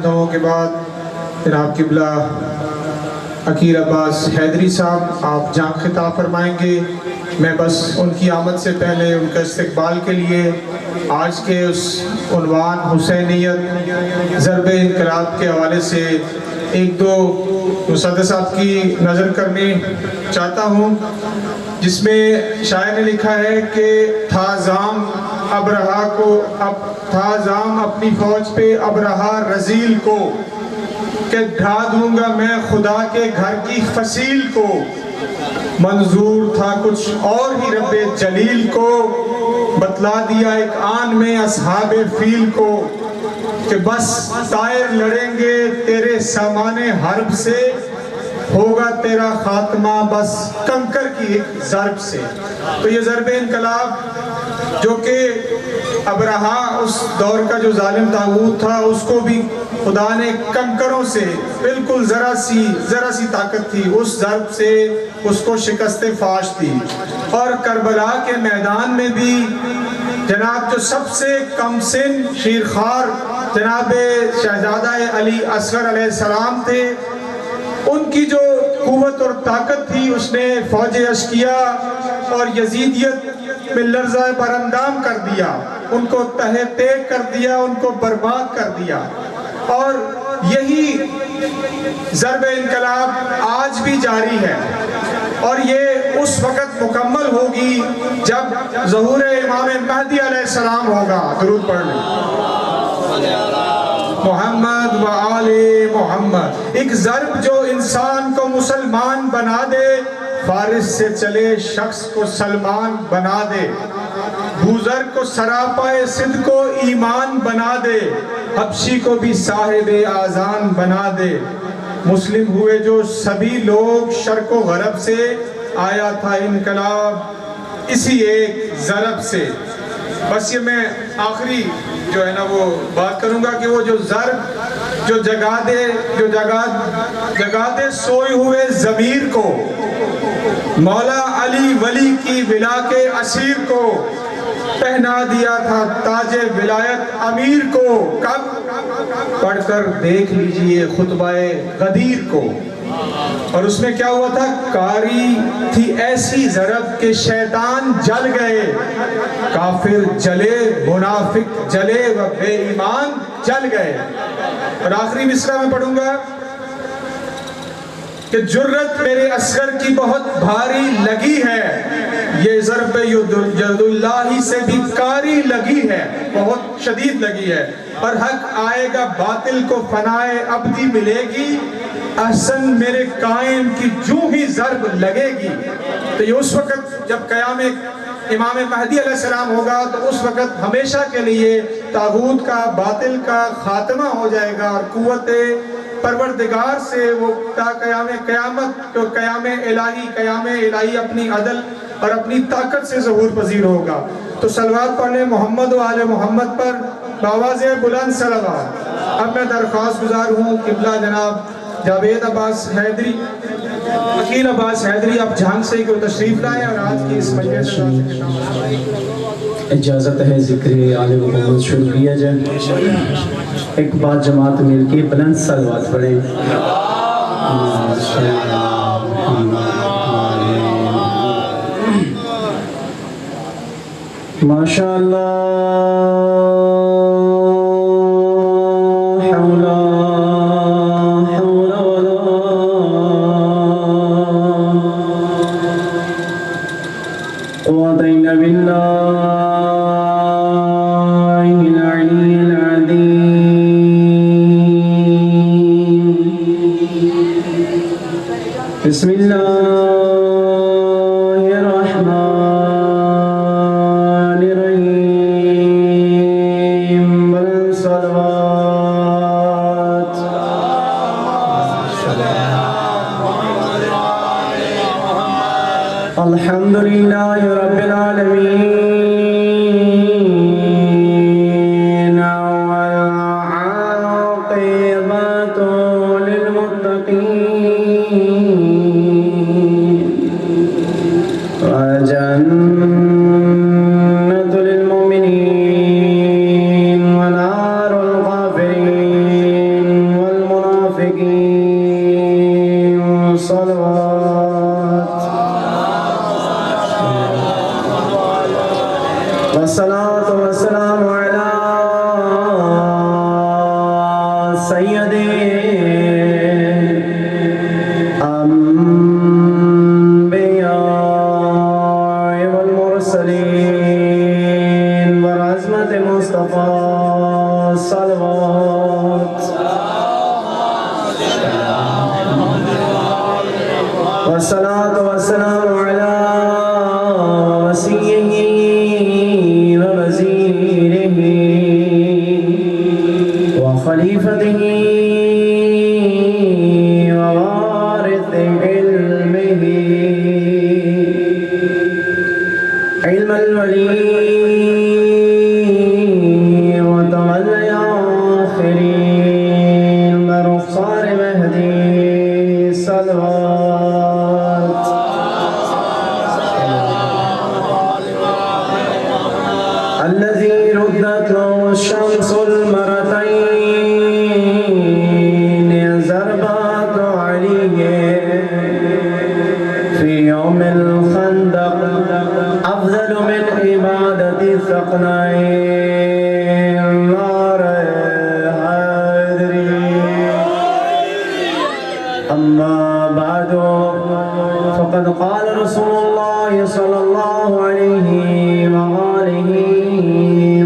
دعاؤں کے بعد جناب قبلہ عقیل عباس حیدری صاحب آپ جام خطاب فرمائیں گے. میں بس ان کی آمد سے پہلے ان کا استقبال کے لیے آج کے اس عنوان حسینیت ضرب انقلاب کے حوالے سے ایک دو مصدق صاحب کی نظر کرنے چاہتا ہوں، جس میں شاعر نے لکھا ہے کہ تھا زام ابرہا کو تھا زام اپنی فوج پہ ابرہا رزیل کو، کہ ڈھا دوں گا میں خدا کے گھر کی فصیل کو. منظور تھا کچھ اور ہی رب جلیل کو، بتلا دیا ایک آن میں اصحاب فیل کو، کہ بس طائر لڑیں گے تیرے سامان حرب سے، ہوگا تیرا خاتمہ بس کنکر کی ایک ضرب سے. تو یہ ضرب انقلاب جو کہ ابرہا اس دور کا جو ظالم طاغوت تھا، اس کو بھی خدا نے کنکروں سے بالکل ذرا سی طاقت تھی، اس ضرب سے اس کو شکست فاش دی. اور کربلا کے میدان میں بھی جناب جو سب سے کم سن شیرخوار جناب شہزادہ علی اصغر علیہ السلام تھے، ان کی جو قوت اور طاقت تھی اس نے فوج اشکیا اور یزیدیت میں لرزہ براندام کر دیا، ان کو تہہ تیگ کر دیا، ان کو برباد کر دیا. اور یہی ضرب انقلاب آج بھی جاری ہے، اور یہ اس وقت مکمل ہوگی جب ظہور امام مہدی علیہ السلام ہوگا. درود پڑھ لیں. محمد و آل محمد. ایک ضرب جو انسان کو مسلمان بنا دے، فارس سے چلے شخص کو سلمان بنا دے، بوذر کو سراپائے صدق کو ایمان بنا دے، حبشی کو بھی صاحب آذان بنا دے. مسلم ہوئے جو سبھی لوگ شرق و غرب سے، آیا تھا انقلاب اسی ایک ضرب سے. بس یہ میں آخری جو ہے نا وہ بات کروں گا کہ وہ جو ضرب جو جگا دے سوئے ہوئے ضمیر کو، مولا علی ولی کی ولا کے اسیر کو، پہنا دیا تھا تاج ولایت امیر کو. کب؟ پڑھ کر دیکھ لیجئے خطبہ غدیر کو. اور اس میں کیا ہوا تھا؟ کاری تھی ایسی ضرب کہ شیطان جل گئے، کافر جلے، منافق جلے، و بے ایمان جل گئے. اور آخری مصرع میں پڑھوں گا کہ جرت میرے اصغر کی بہت بھاری لگی ہے، یہ ضرب ید اللہ سے بھی کاری لگی ہے، بہت شدید لگی ہے. اور حق آئے گا باطل کو فنائے ابدی ملے گی، احسن میرے قائم کی جو ہی ضرب لگے گی. تو یہ اس وقت جب قیام امام مہدی علیہ السلام ہوگا تو اس وقت ہمیشہ کے لیے طاغوت کا باطل کا خاتمہ ہو جائے گا، اور قوت پروردگار سے وہ قیامت جو قیام الہی اپنی عدل اور اپنی طاقت سے ظہور پذیر ہوگا. تو صلوات پڑھ لیں محمد و آل محمد پر بآواز بلند صلوات. اب میں درخواست گزار ہوں قبلہ جناب جاوید عباس حیدری، عقیل عباس حیدری، آپ جھانگ سے کہ وہ تشریف لائیں اور آج کی اس مجلس اجازت ہے ذکر آل محمد شروع کیا جائے. ایک بات جماعت مل کے بلند صلوات پڑھیں. ماشاء اللہ بسم اللہ الرحمن الرحیم. بلند صلوات. الحمدللہ رب العالمین. سیدِ انبیاء والمرسلین ورحمت مصطفیٰ صلوات والصلاة والسلام على وسيله ووزيره وخليفته ووارث علمه علم الولي وتولى آخرين برخصار مهدي صلوات الذي ردت له الشمس المرتين زربات عليه في يوم الخندق أفضل من عبادة الثقلين نار حيدري أما بعد فقد قال رسول الله صلى الله عليه وآله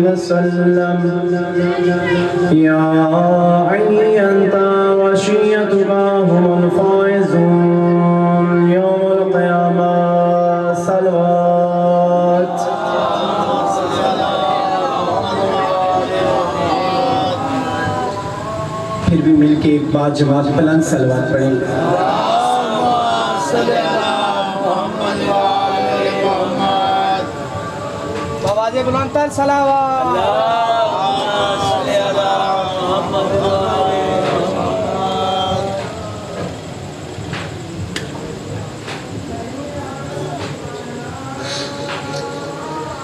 وسلم يا علي أنت وشيتك هم الفائزون يوم القيامة صلوات پھر بھی مل کے ایک بات جماعت بلند صلوات پڑھیں آواز بلند تر صلوات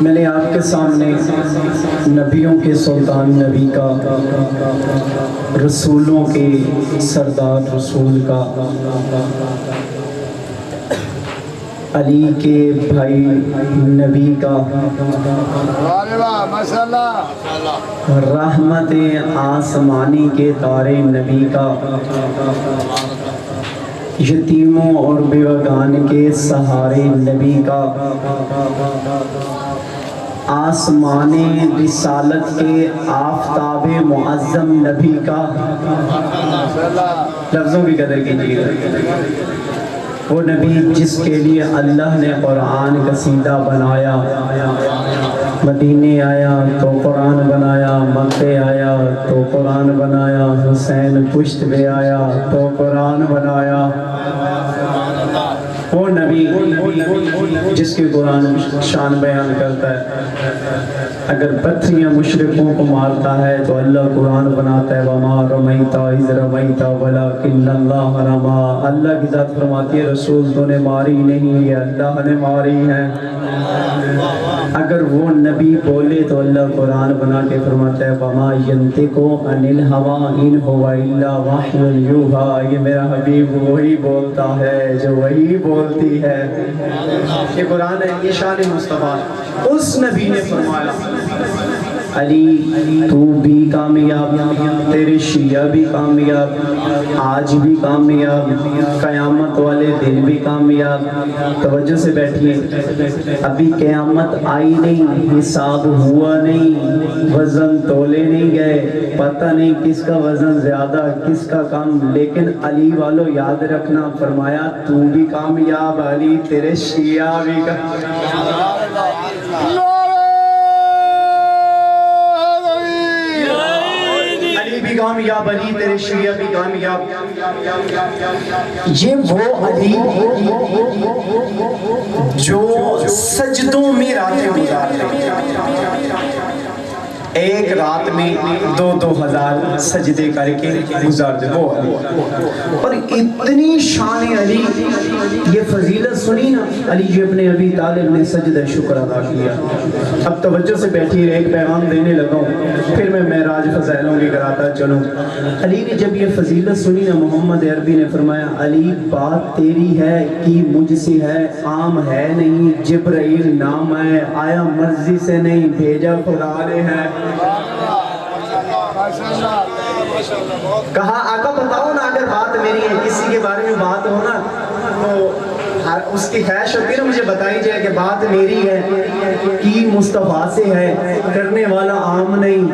میں نے آپ کے سامنے نبیوں کے سلطان نبی کا رسولوں کے سردار رسول کا علی کے بھائی نبی کا رحمت آسمانی کے تارے نبی کا یتیموں اور بیوگان کے سہارے نبی کا آسمان رسالت کے آفتاب معظم نبی کا لفظوں کی قدر کیجیے وہ نبی جس کے لیے اللہ نے قرآن قصیدہ بنایا مدینے آیا تو قرآن بنایا مکے آیا تو قرآن بنایا حسین پشت پہ آیا تو قرآن بنایا وہ نبی جس کے قرآن شان بیان کرتا ہے اگر پتھریاں مشرکوں کو مارتا ہے تو اللہ قرآن بناتا ہے وَمَا رَمَيْتَ إِذْ رَمَيْتَ وَلَكِنَّ اللَّهَ رَمَى اللہ کی ذات فرماتی ہے رسول تو نے ماری نہیں ہے اللہ نے ماری ہے اگر وہ نبی بولے تو اللہ قرآن بنا کے فرماتا ہے وَمَا يَنْتِقُ عَنِ الْهَوَىٰ إِنْ هُوَ إِلَّا وَحْيٌ يُوحَىٰ یہ میرا حبیب وہی بولتا ہے جو وہی بولتی ہے یہ قرآن ہے یہ شان مصطفیٰ اس نبی نے فرمایا علی تو بھی کامیاب تیرے شیعہ بھی کامیاب آج بھی کامیاب قیامت والے دن بھی کامیاب توجہ سے بیٹھیے ابھی قیامت آئی نہیں حساب ہوا نہیں وزن تولے نہیں گئے پتہ نہیں کس کا وزن زیادہ کس کا کم لیکن علی والوں یاد رکھنا فرمایا تو بھی کامیاب علی تیرے شیعہ بھی کامیاب بھی کامیاب علی تیرے شیعہ بھی کامیاب یہ وہ علی جو سجدوں میں راتیں گزارتے ایک رات میں 2,000 سجدے کر کے گزار دے وہ علی اور اتنی شان علی یہ فضیلت سنی نا علی جی اپنے ابی طالب نے سجدہ شکر ادا کیا اب توجہ سے بیٹھی ایک پیغام دینے لگا ہوں پھر میں معراج فضائلوں کی کراتا چلوں علی نے جب یہ فضیلت سنی نا محمد عربی نے فرمایا علی بات تیری ہے کہ مجھ سے ہے عام ہے نہیں جبرائیل نام ہے آیا مرضی سے نہیں بھیجا خدا نے ہے کہا آقا بتاؤ نا اگر بات میری ہے کسی کے بارے میں بات ہو نا تو اس کی خواہش ہوتی ہے نا مجھے بتائی جائے کہ بات میری ہے کی مصطفیٰ سے ہے کرنے والا عام نہیں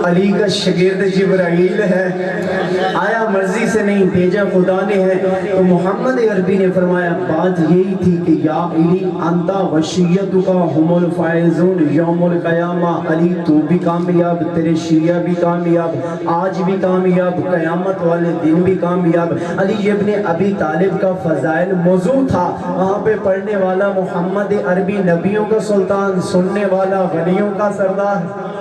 علی کا شگرد جبرائیل ہے آیا مرضی سے نہیں بھیجا خدا نے ہے تو محمد عربی نے فرمایا بات یہی تھی کہ یا علی انتا وشیت کا ہم الفائزون یوم القیامہ علی تو بھی کامیاب تیرے شیعہ بھی کامیاب آج بھی کامیاب قیامت والے دن بھی کامیاب علی ابن ابی طالب کا فضائل موضوع تھا وہاں پہ پڑھنے والا محمد عربی نبیوں کا سلطان سننے والا ولیوں کا سردار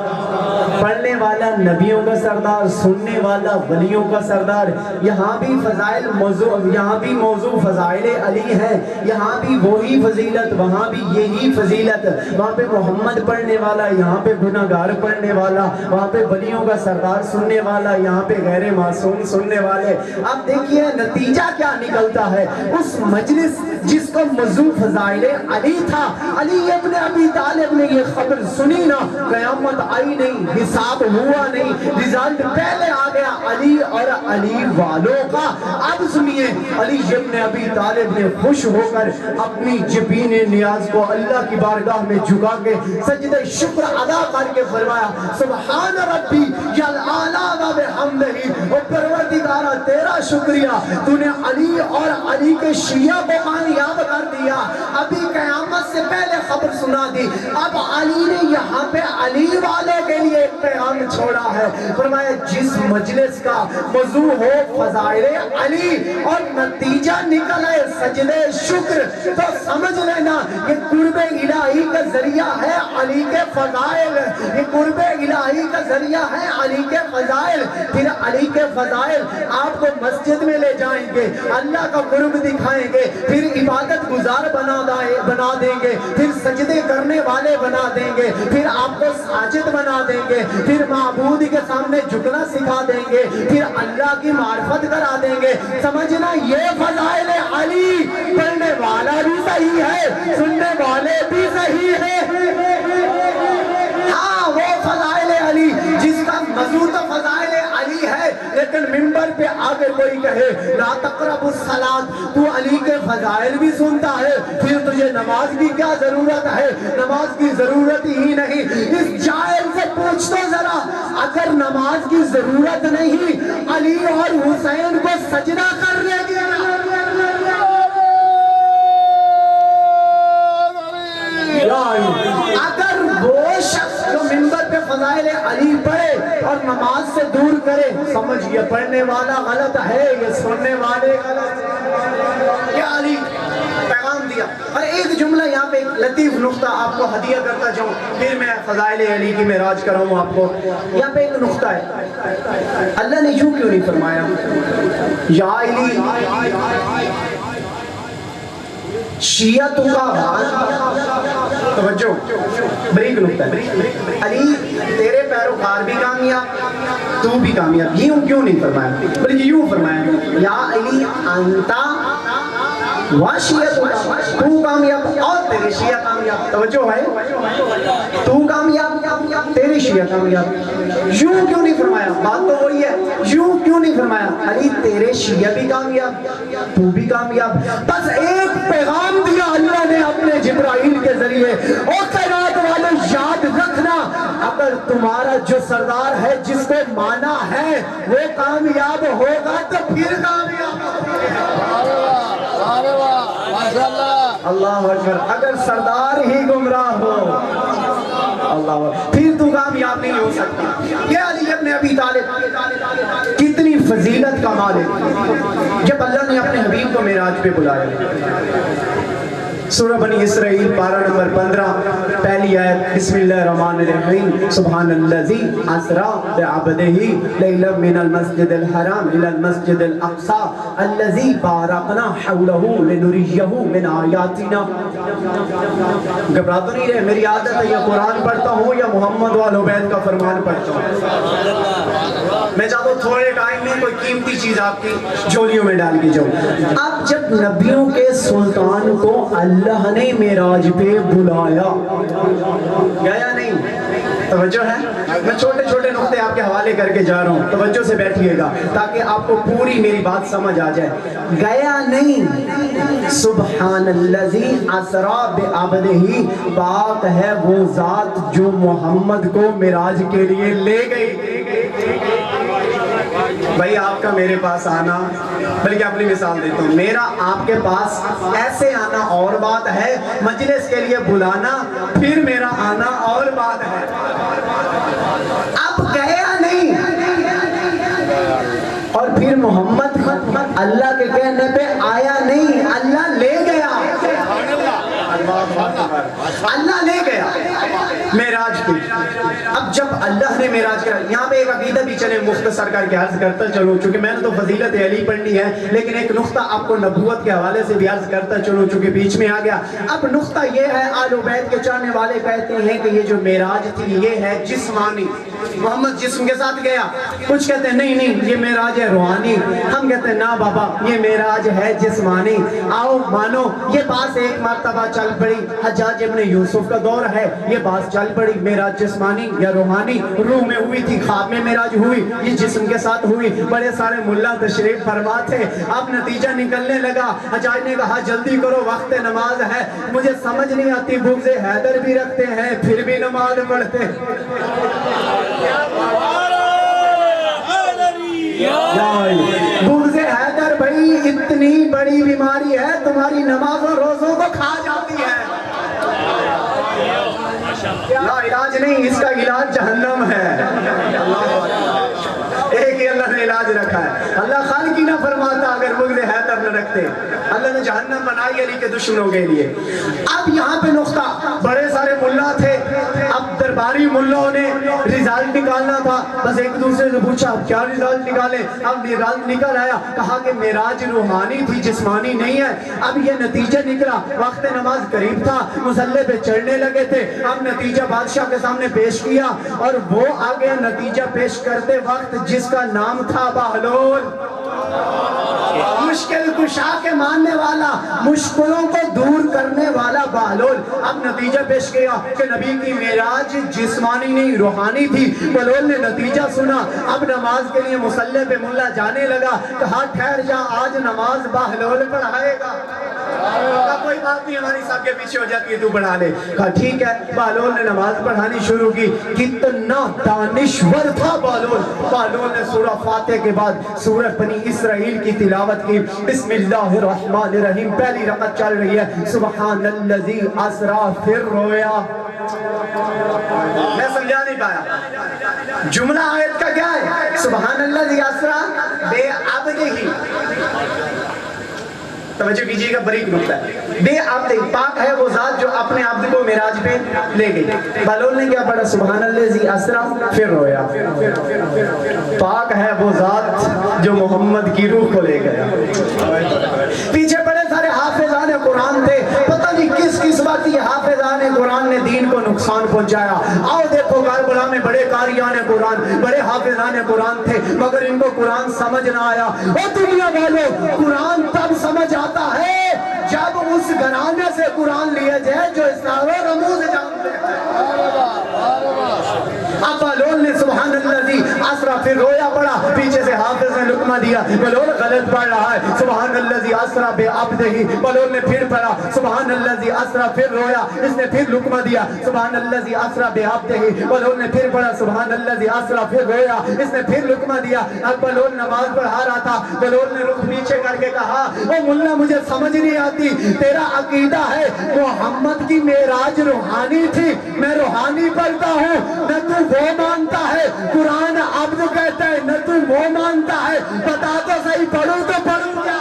پڑھنے والا نبیوں کا سردار سننے والا ولیوں کا سردار یہاں بھی فضائل موضوع یہاں بھی موضوع فضائل علی ہے یہاں بھی وہی فضیلت وہاں بھی یہی فضیلت وہاں پہ محمد پڑھنے والا یہاں پہ گناہگار پڑھنے والا وہاں پہ ولیوں کا سردار سننے والا یہاں پہ غیر معصوم سننے والے اب دیکھیے نتیجہ کیا نکلتا ہے اس مجلس جس کو موضوع فضائل علی تھا علی ابن ابی طالب نے یہ خبر سنی نا قیامت آئی نہیں حساب ہوا نہیں رزلٹ پہلے آ گیا علی اور علی والوں کا اب سنیے علی ابن ابی طالب نے خوش ہو کر اپنی جبین نیاز کو اللہ کی بارگاہ میں جھکا کے سجدہ شکر ادا کر کے فرمایا سبحان ربی الاعلی و بحمدہ او پروردگارا تیرا شکریہ تو نے علی اور علی کے شیعہ کو کامیاب کر دیا ابھی قیامت سے پہلے خبر سنا دی اب علی نے یہاں پہ علی والوں کے لیے ایک پیغام چھوڑا ہے فرمایا جس مجلس کا موضوع ہو فضائل علی اور نتیجہ نکل ہے سجدے شکر تو سمجھ لینا یہ قرب الہی کا ذریعہ ہے علی کے فضائل یہ قرب الہی کا ذریعہ ہے علی کے فضائل پھر علی کے فضائل آپ کو مسجد میں لے جائیں گے اللہ کا قرب دکھائیں گے پھر عبادت گزار بنا دیں گے پھر سجدے کرنے والے بنا دیں گے پھر آپ کو ساجد بنا دیں گے پھر معبود کے سامنے جھکنا سکھا دیں گے پھر اللہ کی معرفت کرا دیں گے سمجھنا یہ فضائل علی پڑھنے والا بھی صحیح ہے سننے والے بھی صحیح ہے ہاں وہ فضائل علی جس کا موضوع تو فضائل علی ہے لیکن منبر پہ آگے کوئی کہے لا تقربوا الصلاۃ تو علی کے فضائل بھی سنتا ہے پھر تجھے نماز کی کیا ضرورت ہے نماز کی ضرورت ہی نہیں اس جاہل سے پوچھ تو ذرا اگر نماز کی ضرورت نہیں علی اور حسین کو سجدہ کرنے کی اگر وہ شخص جو منبر پہ فضائل علی پڑھے اور نماز سے دور کرے سمجھ یہ پڑھنے والا غلط ہے یہ سننے والے غلط یہ علی پیغام دیا اور ایک جملہ یہاں پہ ایک لطیف نقطہ آپ کو ہدیہ کرتا جاؤں پھر میں فضائل علی کی معراج کراؤں آپ کو یہاں پہ ایک نقطہ ہے اللہ نے یوں کیوں نہیں فرمایا یا علی شیعہ کا توجہ بریک نقطہ ہے علی تیرے پیروکار بھی کامیاب تو بھی کامیاب یوں کیوں نہیں فرمایا بلکہ یوں فرمایا یا علی انتا تو کامیاب اور تیرے شیعہ کامیاب توجہ ہے تو کامیاب تیرے شیعہ کامیاب یوں کیوں نہیں فرمایا بات تو وہی ہے یوں کیوں نہیں فرمایا علی تیرے شیعہ بھی کامیاب تو بھی کامیاب بس ایک پیغام دیا اللہ نے اپنے جبرائیل کے ذریعے اور کائنات والے یاد رکھنا اگر تمہارا جو سردار ہے جس کو مانا ہے وہ کامیاب ہوگا تو پھر کامیاب اللہ اکبر اگر سردار ہی گمراہ ہو اللہ پھر تو کامیاب نہیں ہو سکتا یہ علی ابن ابی طالب کتنی فضیلت کا مالک جب اللہ نے اپنے حبیب کو معراج پہ بلایا سورہ بنی اسرائیل پارہ نمبر 15 پہلی آیت بسم اللہ الرحمن الرحیم سبحان الذی اسرا بعبدہ لیلا من المسجد الحرام الى المسجد الاقصى الذی بارکنا حولہ لنریہ من آیاتنا گھبرا تو نہیں رہے میری عادت ہے یا قرآن پڑھتا ہوں یا محمد وآل عبید کا فرمان پڑھتا ہوں میں چاہتا ہوں تھوڑے ٹائم میں کوئی قیمتی چیز آپ کی جھولیوں میں ڈال کے جاؤں اب جب نبیوں کے سلطان کو اللہ نے معراج پہ بلایا گیا نہیں توجہ ہے؟ میں چھوٹے چھوٹے نقطے آپ کے حوالے کر کے جا رہا ہوں، توجہ سے بیٹھیے گا تاکہ آپ کو پوری میری بات سمجھ آ جائے۔ گیا نہیں، سبحان الذی اسری بعبدہ، پاک ہے وہ ذات جو محمد کو معراج کے لیے لے گئی۔ بھائی آپ کا میرے پاس آنا، بلکہ اپنی مثال دیتا ہوں، میرا آپ کے پاس ایسے آنا اور بات ہے، مجلس کے لیے بلانا پھر میرا آنا اور بات ہے۔ اب گیا نہیں اور پھر محمد اللہ کے کہنے پہ آیا نہیں، اللہ لے گیا، اللہ لے گیا معراج پہ۔ اب جب اللہ نے معراج کیا، یہاں پہ ایک عقیدہ بھی چلے مختصر کر کے عرض کرتا چلوں، چونکہ میں نے تو فضیلت علی پڑھنی ہے، لیکن ایک نقطہ آپ کو نبوت کے حوالے سے بھی عرض کرتا چلوں چونکہ بیچ میں آ گیا۔ اب نقطہ یہ ہے، آل بیت کے چاہنے والے کہتے ہیں کہ یہ جو معراج تھی یہ ہے جسمانی، محمد جسم کے ساتھ گیا، کچھ کہتے ہیں نہیں نہیں یہ معراج ہے روحانی، ہم کہتے ہیں نا بابا یہ معراج ہے جسمانی۔ آؤ مانو یہ بات ایک مرتبہ چل پڑی، حجاج ابن یوسف کا دور ہے، یہ بات چل پڑی معراج جسمانی یا روحانی، روح میں ہوئی تھی، خواب میں معراج ہوئی، یہ جسم کے ساتھ ہوئی، بڑے سارے ملا تشریف فرما تھے، اب نتیجہ نکلنے لگا، حجاج نے کہا جلدی کرو وقت نماز ہے، مجھے سمجھ نہیں آتی بغض حیدر بھی رکھتے ہیں پھر بھی نماز پڑھتے ہیں۔ بغض حیدر بھائی اتنی بڑی بیماری ہے، تمہاری نمازوں روزوں کو کھا جاتی ہے، لا علاج نہیں، اس کا علاج جہنم ہے۔ ایک ہی اللہ نے علاج رکھا ہے، اللہ خالق ہی نہ فرماتا اگر بغض حیدر نہ رکھتے، اللہ نے جہنم بنائی علی کے دشمنوں کے لیے۔ اب یہاں پہ نقطہ، بڑے سارے ملا تھے، اب درباری ملاؤں نے رزالٹ نکالنا تھا، بس ایک دوسرے سے پوچھا اب کیا رزالٹ نکالے، اب رزالٹ نکل آیا، کہا کہ معراج روحانی تھی جسمانی نہیں ہے۔ اب یہ نتیجہ نکلا، وقت نماز قریب تھا، مصلی پہ چڑھنے لگے تھے، اب نتیجہ بادشاہ کے سامنے پیش کیا اور وہ آگے نتیجہ پیش کرتے وقت جس کا نام تھا بہلول، مشکل کشا کے ماننے والا، مشکلوں کو دور کرنے والا بہلول، اب نتیجہ پیش کیا کہ نبی کی معراج جسمانی نہیں روحانی تھی۔ بہلول نے نتیجہ سنا، اب نماز کے لیے مصلی پہ ملا جانے لگا، کہا ٹھہر جا آج نماز بہلول پڑھائے گا، کہا کوئی بات نہیں ہماری سب کے پیچھے ہو جاتی ہے تو پڑھا لے، کہا ٹھیک ہے، بہلول نے نماز پڑھانی شروع کی، کتنا دانشور تھا بہلول، بہلول نے سورہ فاتح کے بعد سورہ بنی اسرائیل کی تلاوت کی، بسم اللہ الرحمن الرحیم، پہلی رکعت چل رہی ہے، سبحان الذی اسری پھر رویا۔ میں سمجھا نہیں پایا جملہ آیت کا کیا ہے، سبحان الذی اسری بعبدہ، توجہ کیجئے گا بریک نقطہ ہے، بے عبد پاک ہے وہ ذات جو اپنے عبد کو معراج پہ لے گئی۔ بہلول نے کیا پڑھا، سبحان الذی اسری پھر رویا، پاک ہے وہ ذات جو محمد کی روح کو لے گیا۔ پیچھے بڑے سارے حافظان قرآن تھے، پتہ نہیں کس کس وقت یہ حافظان قرآن نے دین کو نقصان پہنچایا۔ آؤ دیکھو کربلا میں بڑے قاریان قرآن، بڑے حافظان قرآن تھے، مگر ان کو قرآن سمجھ نہ آیا۔ او دنیا والوں، قرآن تب سمجھ آتا ہے جب اس گھرانے سے قرآن لیا جائے جو اسرار و رموز جانتے ہیں۔ اب بہلول نے سبحان الذی اسری پھر رویا پڑھا، پیچھے سے حافظ نے لقمہ دیا، بہلول غلط پڑھ رہا ہے، سبحان الذی اسری بعبدہ، بہلول نے پھر پڑھا سبحان الذی اسری پھر رویا، اس نے پھر لقمہ دیا، سبحان الذی اسری بعبدہ، بہلول نے پھر پڑھا سبحان الذی اسری پھر رویا، اس نے پھر لقمہ دیا۔ اب بہلول نماز پڑھا رہا تھا، بہلول نے رخ نیچے کر کے کہا او ملا مجھے سمجھ نہیں آتی، تیرا عقیدہ ہے محمد کی معراج روحانی تھی، میں روحانی پڑھتا ہوں، نہ تو وہ مانتا ہے، قرآن عبد کہتا ہے، نہ تو وہ مانتا ہے، بتا تو صحیح پڑھوں تو پڑھوں کیا؟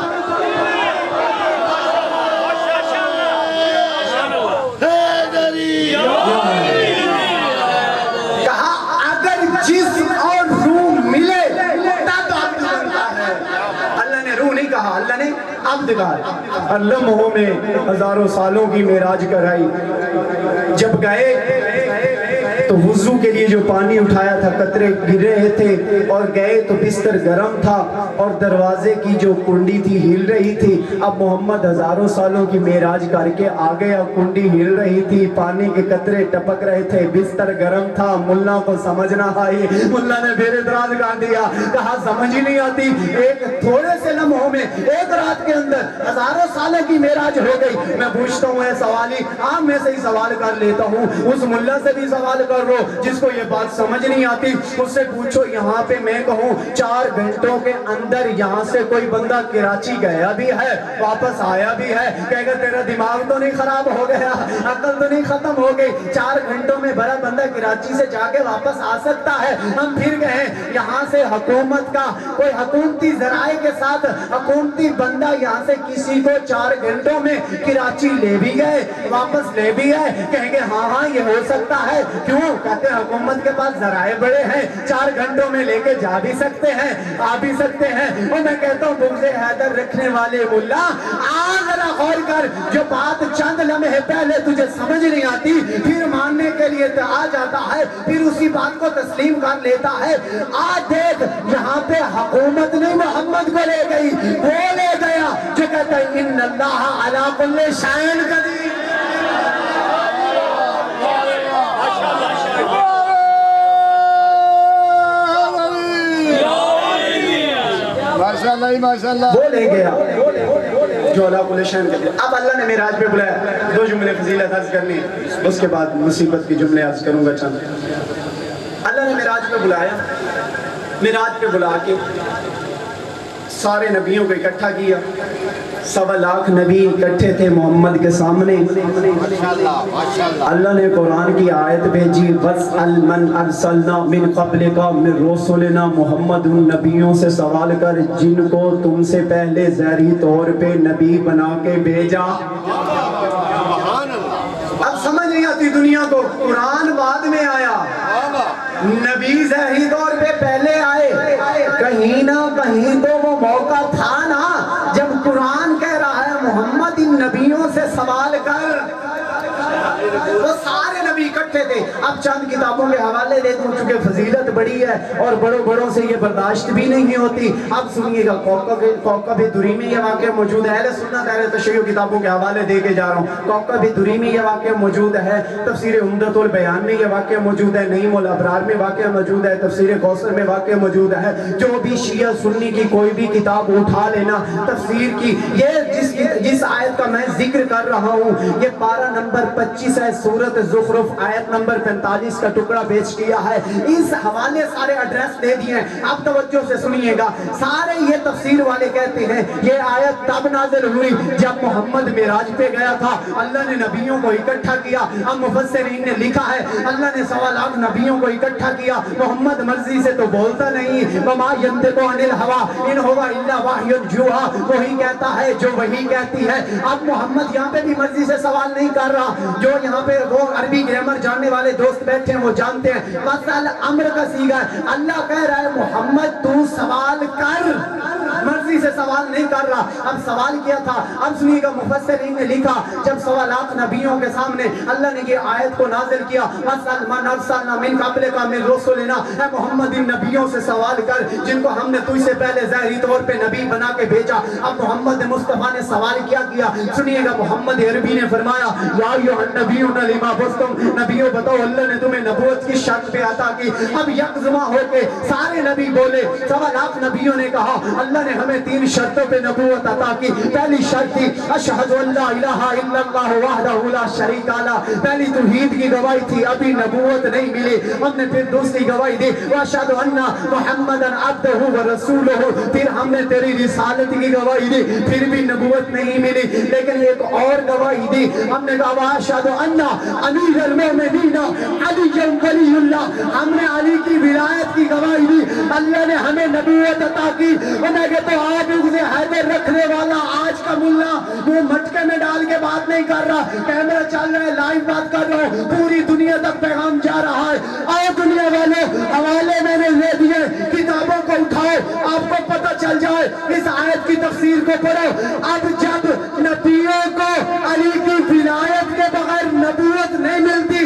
کہا اگر جسم اور روح ملے تب عبد بنتا ہے، اللہ نے روح نہیں کہا، اللہ نے عبد کہا۔ اور لمحوں میں ہزاروں سالوں کی معراج کرائی، جب گئے تو وضو کے لیے جو پانی اٹھایا تھا قطرے گر رہے تھے اور گئے تو بستر گرم تھا اور دروازے کی جو کنڈی تھی ہل رہی تھی. اب محمد ہزاروں سالوں کی معراج کر کے آ گیا, کنڈی ہل رہی تھی, پانی کے قطرے ٹپک رہے تھے, بستر گرم تھا. ملا کو سمجھ نہ آئی, ملا نے پھر اعتراض کر دیا, کہا سمجھ ہی نہیں آتی, ایک تھوڑے سے لمحوں میں ایک رات کے اندر ہزاروں سالوں کی معراج ہو گئی. میں پوچھتا ہوں اے سوالی, آپ میں سے ہی سوال کر لیتا ہوں, اس ملا سے بھی سوال کر لو جس کو یہ بات سمجھ نہیں آتی, اس سے پوچھو یہاں پہ میں کہوں 4 گھنٹوں کے اندر یہاں سے کوئی بندہ کراچی گیا بھی ہے واپس آیا بھی ہے, کہے گا تیرا دماغ تو نہیں خراب ہو گیا, عقل تو نہیں ختم ہو گئی, 4 گھنٹوں میں بڑا بندہ کراچی سے جا کے واپس آ سکتا ہے. ہم پھر کہیں یہاں سے حکومت کا کوئی حکومتی ذرائع کے ساتھ حکومتی بندہ یہاں سے کسی کو 4 گھنٹوں میں کراچی لے بھی گئے واپس لے بھی گئے, کہیں گے ہاں ہاں یہ ہو سکتا ہے. کیوں؟ کہتے ہیں حکومت کے پاس ذرائع بڑے ہیں, 4 گھنٹوں میں لے کے جا بھی سکتے ہیں آ بھی سکتے ہیں. اور میں کہتا ہوں بغض حیدر رکھنے والے ملا, ذرا غور کر, جو بات چند لمحے پہلے تجھے سمجھ نہیں آتی پھر ماننے کے لیے آ جاتا ہے, پھر اسی بات کو تسلیم کر لیتا ہے. آج دیکھ یہاں پہ حکومت نہیں محمد کو لے گئی, وہ لے گیا جو کہتا ہے ان اللہ علی کل شیء قدیر. وہ لے گیا جو علی کل شیء قدیر. اب اللہ نے معراج پہ بلایا, 2 جملے فضیلت عرض کرنی, اس کے بعد مصیبت کی جملے عرض کروں گا چند. اللہ نے معراج پہ بلایا, معراج پہ بلا کے سارے نبیوں کو اکٹھا کیا. 1.25 لاکھ نبی اکٹھے تھے محمد کے سامنے. اللہ نے قرآن کی آیت بھیجی, وَاسْأَلْ مَنْ أَرْسَلْنَا مِنْ قَبْلِكَ مِنْ رُسُلِنَا محمد, ان نبیوں سے سوال کر جن کو تم سے پہلے ظاہری طور پہ نبی بنا کے بھیجا. اب سمجھ نہیں آتی دنیا کو, قرآن بعد میں آیا, نبی ظاہری طور پہ پہلے آئے. کہیں نہ کہیں تو وہ موقع تھا نا جب قرآن کہہ رہا ہے محمد ان نبیوں سے سوال کر. وہ سارے نبی اکٹھے تھے. اب چند کتابوں کے حوالے دے دوں چونکہ فضیلت بڑی ہے اور بڑوں سے یہ برداشت بھی نہیں ہوتی. اب سنیے گا, کوکب دری میں یہ واقعہ موجود ہے, اہل سنت اہل تشیع کتابوں کے حوالے دے کے جا رہا ہوں. کوکب دری میں یہ واقعہ موجود ہے, تفسیر عمدۃ البیان میں یہ واقعہ موجود ہے, نعیم الابرار میں واقعہ موجود ہے, تفسیر کوثر میں واقعہ موجود ہے. جو بھی شیعہ سنی کی کوئی بھی کتاب اٹھا لینا تفسیر کی, یہ جس آیت کا میں ذکر کر رہا ہوں یہ پارہ نمبر 25 ہے, سورۃ زخرف آیت نمبر 45 کا ٹکڑا پیش کیا ہے. اس حوالے سارے ایڈریس دے دیے ہیں, آپ توجہ سے سنیے گا. سارے یہ تفسیر والے کہتے ہیں یہ آیت تب نازل ہوئی جب محمد معراج پہ گیا تھا, اللہ نے نبیوں کو اکٹھا کیا. اب مفسرین نے لکھا ہے اللہ نے 1.25 لاکھ نبیوں کو اکٹھا کیا. محمد مرضی سے تو بولتا نہیں, وما ينطق عن الهوى ان هو الا وحی یوحى, وہی کہتا ہے جو وہی کہتی ہے. اب محمد یہاں پہ بھی مرضی سے سوال نہیں کر رہا, جو یہاں پہ وہ عربی گرامر جاننے والے دوست بیٹھے ہیں وہ جانتے ہیں. مسئلہ امر کا صیغہ ہے, اللہ کہہ رہا ہے محمد تو سوال کر, مرضی سے سوال نہیں کر رہا. اب سوال کیا تھا, اب سنیے گا مفسرین نے لکھا جب 1.25 لاکھ نبیوں کے سامنے اللہ نے یہ آیت کو نازل کیا, وَاسْأَلْ مَنْ أَرْسَلْنَا مِنْ قَبْلِكَ مِنْ رُسُلِنَا, اے محمد ان نبیوں سے سوال کر جن کو ہم نے تجھ سے پہلے ظاہری طور پہ نبی بنا کے بھیجا. اب محمد مصطفیٰ نے سوال کیا سنیے گا, محمد عربی نے فرمایا یا ایھا النبیون لما بستم, نبیوں بتاؤ اللہ نے تمہیں نبوت کی شرط پہ عطا کی. اب یکجمع ہو کے سارے نبی بولے, 1.25 لاکھ نبیوں نے کہا اللہ نے ہمیں 3 شرطوں پہ نبوت عطا کی. پہلی شرط تھی اشہد ان لا الہ الا اللہ وحدہ لا شریک لہ, پہلی توحید کی گواہی تھی, ابھی نبوت نہیں ملی. ہم نے پھر دوسری گواہی دی واشہد ان محمدا عبدہ ورسولہ, پھر ہم نے تیری رسالت کی گواہی دی, پھر بھی نبوت نہیں ملی. لیکن ایک اور گواہی دی, ہم نے کہا واشہد ان امیر المومنین علی ولی اللہ, ہم نے علی کی ولایت کی گواہی دی, اللہ نے ہمیں نبوت عطا کی. اور میں کہتا ہوں آپ بغض حیدر رکھنے والا آج کا ملا وہ مٹکے میں ڈال کے بات نہیں کر رہا, کیمرہ چل رہا ہے, لائیو بات کر رہا ہوں, پوری دنیا تک پیغام جا رہا ہے. آؤ دنیا والوں, حوالے میں نے لے دیے, کتابوں کو اٹھاؤ, آپ کو پتہ چل جائے, اس آیت کی تفسیر کو پڑھو. اب جب نبیوں کو علی کی ولایت کے بغیر نبوت نہیں ملتی,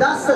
10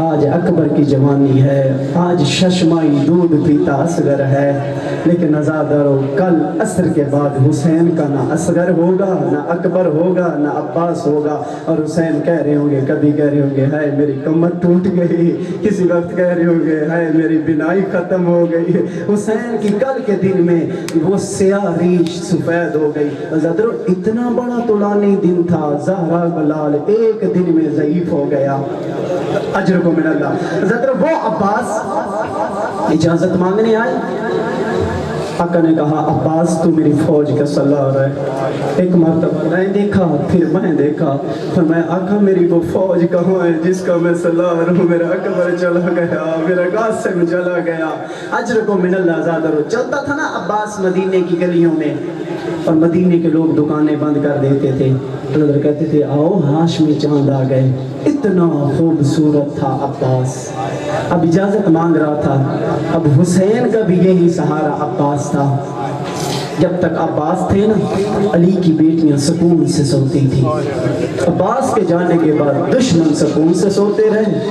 آج اکبر کی جوانی ہے، آج ششمائی دودھ پیتا اصغر ہے، لیکن عزادارو کل عصر کے بعد حسین کا نہ اصغر ہوگا، نہ اکبر ہوگا، نہ عباس ہوگا، اور حسین کہہ رہے ہوں گے، کبھی کہہ رہے ہوں گے ہائے میری کمر ٹوٹ گئی، کسی وقت کہہ رہے ہوں گے ہائے میری بینائی ختم ہو گئی۔ حسین کی کل کے دن میں وہ سیاہ ریش سفید ہو گئی۔ عزادارو اتنا بڑا طولانی دن تھا، زہرا کا لال ایک دن میں ضعیف ہو گیا۔ اجر کو من اللہ۔ عزادارو وہ عباس اجازت مانگنے آئے، آقا نے کہا عباس تو میری فوج کا سالار ہے۔ ایک مرتبہ میں دیکھا، پھر میں دیکھا، فرمایا آقا میری وہ فوج کہاں ہے جس کا میں سالار ہوں؟ میرا اکبر چلا گیا، میرا قاسم چلا گیا۔ اجر کو من اللہ۔ عزادارو چلتا تھا نا عباس مدینے کی گلیوں میں، اور مدینے کے لوگ دکانیں بند کر دیتے تھے، تو کہتے تھے آؤ ہاشمی چاند آ گئے۔ اتنا خوبصورت تھا عباس، اب اجازت مانگ رہا تھا۔ اب حسین کا بھی یہی سہارا عباس تھا۔ جب تک عباس تھے نا، علی کی بیٹیاں سکون سے سوتی تھی۔ عباس کے جانے کے بعد دشمن سکون سے سوتے رہے،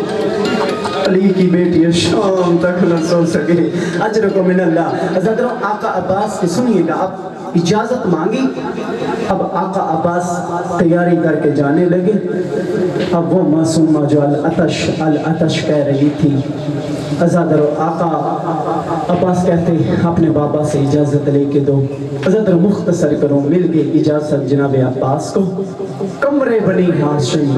علی کی بیٹیاں شام تک نہ سو سکے۔ اجر کو من اللہ۔ عزادارو آقا عباس کی سنیے گا، اب اجازت مانگی، اب آقا عباس تیاری کر کے جانے لگے۔ اب وہ معصومہ جو العطش کہہ رہی تھی، عزادارو آقا عباس کہتے اپنے بابا سے اجازت لے کے دو۔ عزادارو مختصر کرو، مل کے اجازت جناب عباس کو، کمرے بنی ہاشمی۔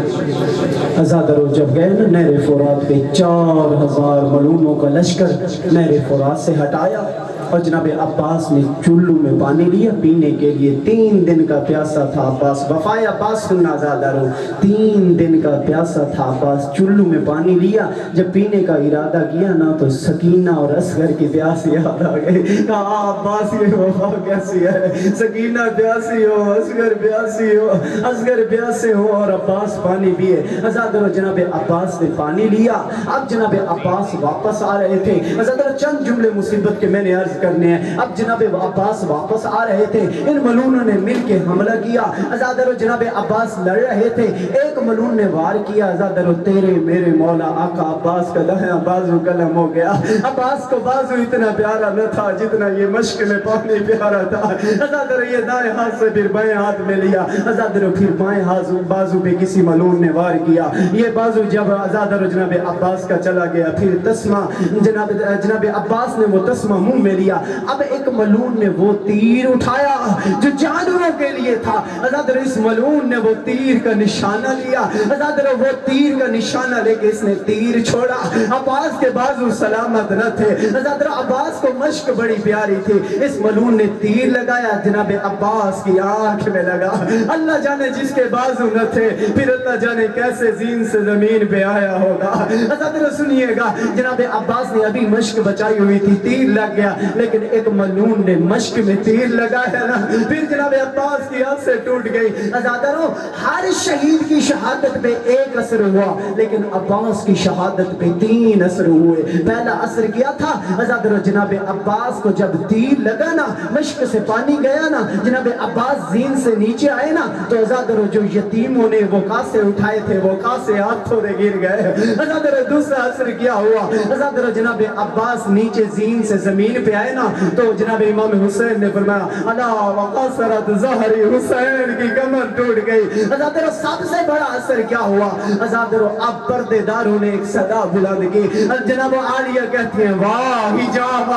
عزادارو جب گئے نا نہر فرات پہ، 4000 ملوموں کا لشکر نہر فرات سے ہٹایا، اور جناب عباس نے چولو میں پانی لیا پینے کے لیے۔ 3 دن کا پیاسا تھا عباس، وفائے عباس سننا عزادارو، 3 دن کا پیاسا تھا عباس، چولو میں پانی لیا۔ جب پینے کا ارادہ کیا نا تو سکینہ اور اصغر کی پیاس یاد آ گئی۔ کہا عباس یہ وفا کیسی ہے، سکینہ پیاسی ہو، اصغر پیاسی ہو، اصغر پیاسے ہو اور عباس پانی پیے۔ عزادارو جناب عباس نے پانی لیا۔ اب جناب عباس واپس آ رہے تھے۔ عزادارو چند جملے مصیبت کے میں نے عرض کرنے ہیں۔ اب جناب عباس واپس آ رہے تھے، ان ملونوں نے مل کے حملہ کیا۔ عزادارو جناب عباس لڑ رہے تھے، ایک ملون نے وار کیا۔ عزادارو تیرے میرے مولا آقا عباس کا دایاں بازو قلم ہو گیا۔ عباس کو بازو اتنا پیارا نہ تھا جتنا یہ مشک میں پانی پیارا تھا۔ عزادارو یہ دائیں ہاتھ سے پھر بائیں ہاتھ میں لیا۔ عزادارو پھر بائیں بازو پہ کسی ملون نے وار کیا۔ یہ بازو جب عزادارو جناب عباس کا چلا گیا، پھر تسمہ جناب عباس نے وہ تسمہ منہ میں لیا۔ اب ایک ملون نے وہ تیر اٹھایا جو جانوروں کے لیے تھا۔ عزادارو اس ملون نے وہ تیر کا نشانہ لیا۔ عزادارو وہ تیر کا نشانہ لے کے اس نے تیر چھوڑا۔ عباس کے بازو سلامت نہ تھے۔ عزادارو عباس کو مشک بڑی پیاری تھی۔ اس ملون نے تیر لگایا، جناب عباس کی آنکھ میں لگا۔ اللہ جانے جس کے بازو نہ تھے، پھر اللہ جانے کیسے زین سے زمین پہ آیا ہوگا۔ عزادارو سنیے گا، جناب عباس نے ابھی مشک بچائی ہوئی تھی، تیر لگ گیا، لیکن ایک ملون نے مشک میں تیر لگایا نا، پھر جناب عباس کی آنکھ سے ٹوٹ گئی۔ عزادارو ہر شہید کی شہادت پہ ایک اثر ہوا، لیکن عباس کی شہادت پہ 3 اثر ہوئے۔ پہلا اثر کیا تھا؟ عزادارو جناب عباس کو جب تیر لگا نا، مشک سے پانی گیا نا، جناب عباس زین سے نیچے آئے نا، تو عزادارو جو یتیموں نے وہ کاسے اٹھائے تھے وہ کاسے ہاتھوں میں گر گئے۔ عزادارو دوسرا اثر کیا ہوا؟ عزادارو جناب عباس نیچے زین سے زمین پہ آئے نا، تو جناب امام حسین نے فرمایا الا وقصرت ظہری، حسین کی کمر ٹوٹ گئی۔ عزادارو سب سے بڑا اثر کیا ہوا؟ عزادارو اب پردے داروں نے ایک صدا بلند کی۔ جناب عالیہ کہتی ہیں واہ حجاب،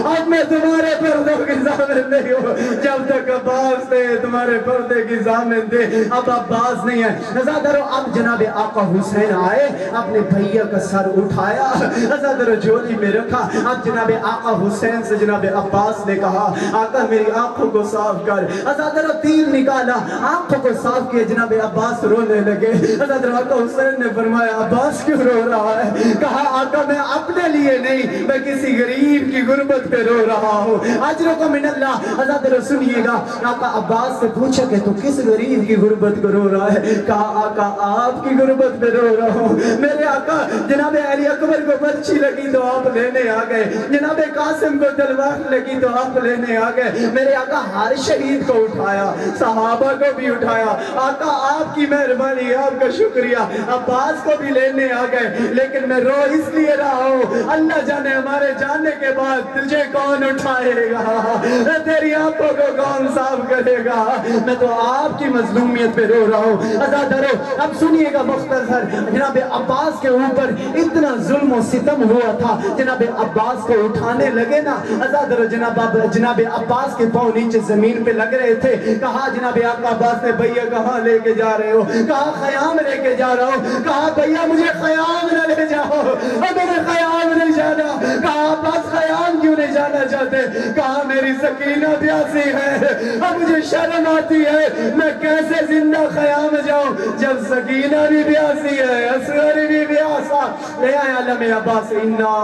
اب میں تمہارے پردوں کی ضامن نہیں ہوں، جب تک عباس تھے تمہارے پردے کی ضامن تھے، اب عباس نہیں ہے۔ عزادارو اب جناب آقا حسین آئے، اپنے بھیا کا سر اٹھایا، عزادارو جھولی میں رکھا۔ اب جناب آقا حسین سے جناب عباس نے کہا آقا میری آنکھوں کو صاف کر۔ عزادارو تیر نکالا، آنکھوں کو صاف کیا، جناب عباس رونے لگے۔ عزادارو آقا حسین نے فرمایا عباس کیوں رو رہا ہے؟ کہا آقا میں اپنے لیے نہیں، میں کسی غریب کی غربت پہ رو رہا ہوں۔ اجرکم من اللہ۔ عزادارو سنیے گا، آقا عباس سے پوچھا کہ تو کس غریب کی غربت کو رو رہا ہے؟ کہا آقا آپ کی غربت پہ رو رہا ہوں۔ میرے آقا جناب علی اکبر کو برچھی لگی تو آپ لینے آ گئے، جناب قاسم دشمن کو تلوار لگی تو آپ لینے آ گئے. میرے آقا ہر شہید کو اٹھایا, صحابہ کو بھی اٹھایا. آقا آپ کی مہربانی, آپ کا شکریہ. عباس کو بھی لینے آ گئے, لیکن میں رو اس لیے رہا ہوں, اللہ جانے ہمارے جانے کے بعد تجھے کون اٹھائے گا, تیری آنکھوں کو کون صاف کرے گا. میں تو آپ کی مظلومیت پہ رو رہا ہوں. عزادارو اب سنیے گا مختصر. جناب عباس کے اوپر اتنا ظلم و ستم ہوا تھا, جناب عباس کو اٹھانے لگے نا عزادارو, جناب عباس کے پاؤں نیچے زمین پہ لگ رہے تھے. کہا جناب آقا عباس نے, بھیا کہاں لے کے جا رہے ہو؟ کہا خیام لے کے جا رہا ہوں. کہا بھیا مجھے خیام نہ لے جاؤ, میرے خیام نہیں جانا. کہا عباس خیام کیوں نہیں جانا چاہتے؟ کہا میری سکینہ پیاسی ہے, اب مجھے شرم آتی ہے, میں کیسے زندہ خیام جاؤں جب سکینہ بھی پیاسی ہے, اصغر بھی پیاسا. لے آئے علم عباس, انا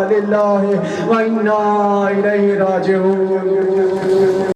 للہ و انا الیہ راجعون.